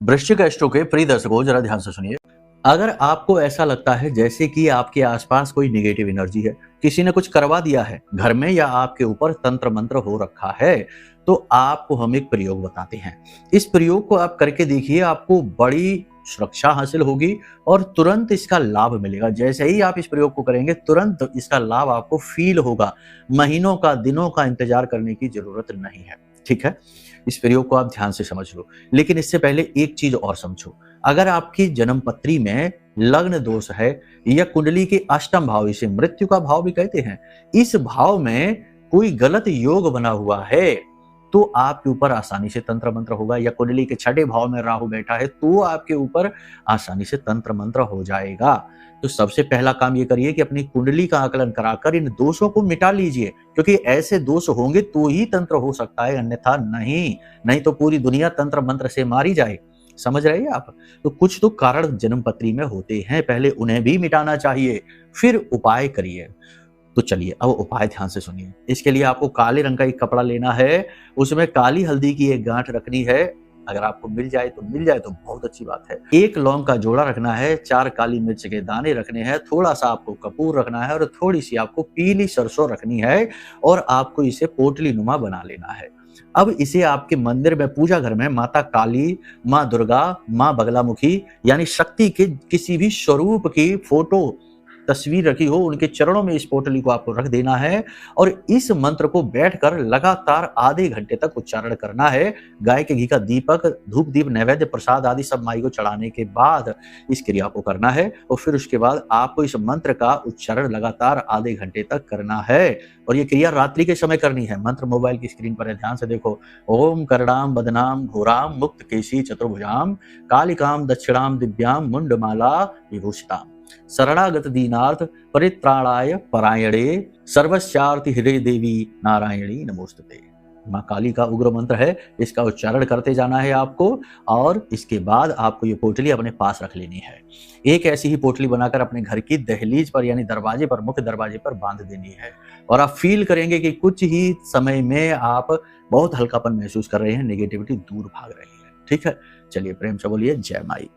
वृश्चिक एस्ट्रो के प्रिय दर्शकों, जरा ध्यान से सुनिए। अगर आपको ऐसा लगता है जैसे कि आपके आसपास कोई नेगेटिव एनर्जी है, किसी ने कुछ करवा दिया है घर में या आपके ऊपर तंत्र मंत्र हो रखा है, तो आपको हम एक प्रयोग बताते हैं। इस प्रयोग को आप करके देखिए, आपको बड़ी सुरक्षा हासिल होगी और तुरंत इसका लाभ मिलेगा। जैसे ही आप इस प्रयोग को करेंगे, तुरंत इसका लाभ आपको फील होगा। महीनों का, दिनों का इंतजार करने की जरूरत नहीं है। ठीक है, इस प्रयोग को आप ध्यान से समझ लो। लेकिन इससे पहले एक चीज और समझो। अगर आपकी जन्म पत्री में लग्न दोष है या कुंडली के अष्टम भाव, इसे मृत्यु का भाव भी कहते हैं, इस भाव में कोई गलत योग बना हुआ है, तो आपके ऊपर आसानी से तंत्र मंत्र होगा। या कुंडली के छठे भाव में राहु बैठा है, तो आपके ऊपर आसानी से तंत्र मंत्र हो जाएगा। तो सबसे पहला काम ये करिए कि अपनी कुंडली का आकलन कराकर इन दोषों को मिटा लीजिए, क्योंकि ऐसे दोष होंगे तो ही तंत्र हो सकता है, अन्यथा नहीं तो पूरी दुनिया तंत्र मंत्र से मारी जाए। समझ रहे हैं आप? तो कुछ तो कारण जन्म पत्री में होते हैं, पहले उन्हें भी मिटाना चाहिए, फिर उपाय करिए। तो चलिए अब उपाय ध्यान से सुनिए। इसके लिए आपको काले रंग का एक कपड़ा लेना है, उसमें काली हल्दी की एक गांठ रखनी है। अगर आपको मिल जाए तो बहुत अच्छी बात है। एक लौंग का जोड़ा रखना है, 4 काली मिर्च के दाने रखने हैं, थोड़ा सा आपको कपूर रखना है और थोड़ी सी आपको पीली सरसों रखनी है और आपको इसे पोटली नुमा बना लेना है। अब इसे आपके मंदिर में, पूजा घर में माता काली, माँ दुर्गा, माँ बगलामुखी यानी शक्ति के किसी भी स्वरूप की फोटो, तस्वीर रखी हो, उनके चरणों में इस पोटली को आपको रख देना है और इस मंत्र को बैठकर लगातार आधे घंटे तक उच्चारण करना है। गाय के घी का दीपक, धूप दीप, नैवेद्य, प्रसाद आदि सब माई को चढ़ाने के बाद इस क्रिया को करना है और फिर उसके बाद आपको इस मंत्र का उच्चारण लगातार आधे घंटे तक करना है। और ये क्रिया रात्रि के समय करनी है। मंत्र मोबाइल की स्क्रीन पर है, ध्यान से देखो। ओम करणाम बदनाम घोराम मुक्त केशी चतुर्भुजाम कालिकाम दक्षिणाम दिव्याम मुंडमाला विभूषिताम शरणागत दीनार्थ परित्राणाय परायणे सर्वस्यार्थ हृदय देवी नारायणी नमोस्तुते। माँ काली का उग्र मंत्र है, इसका उच्चारण करते जाना है आपको और इसके बाद आपको ये पोटली अपने पास रख लेनी है। एक ऐसी ही पोटली बनाकर अपने घर की दहलीज पर यानी दरवाजे पर, मुख्य दरवाजे पर बांध देनी है और आप फील करेंगे कि कुछ ही समय में आप बहुत हल्कापन महसूस कर रहे हैं, नेगेटिविटी दूर भाग रही है। ठीक है, चलिए प्रेम से बोलिए जय माई।